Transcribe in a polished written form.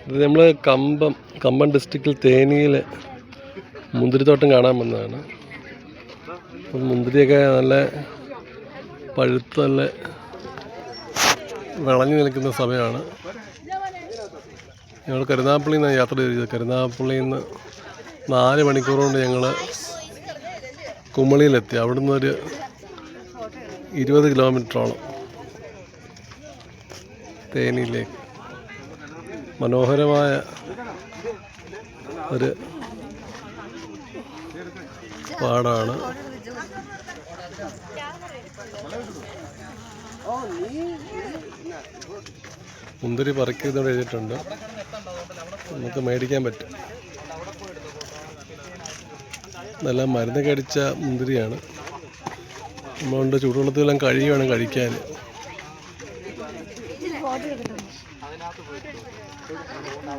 ഇത് നമ്മൾ കമ്പം ഡിസ്ട്രിക്റ്റിൽ തേനിയിൽ മുന്തിരിത്തോട്ടം കാണാൻ വന്നതാണ്. മുന്തിരിയൊക്കെ നല്ല പഴുത്ത് നല്ല വിളഞ്ഞു നിൽക്കുന്ന സമയമാണ്. ഞങ്ങൾ കരുനാഗപ്പള്ളിയിൽ നിന്നാണ് യാത്ര ചെയ്തത്. കരുനാഗപ്പള്ളിയിൽ നിന്ന് 4 മണിക്കൂർ കൊണ്ട് ഞങ്ങൾ കുമളിയിലെത്തി. അവിടുന്ന് ഒരു 20 കിലോമീറ്ററോളം തേനിയിലേക്ക്. മനോഹരമായ ഒരു പാടാണ്. മുന്തിരി പറിക്കുന്നതോടെ എഴുതിയിട്ടുണ്ട്. നമുക്ക് മേടിക്കാൻ പറ്റും. ഇതെല്ലാം മരുന്നൊക്കെ അടിച്ച മുന്തിരിയാണ്. നമ്മളുണ്ട് ചൂടുവെള്ളത്തിലെല്ലാം കഴിയുവാണ് കഴിക്കാൻ.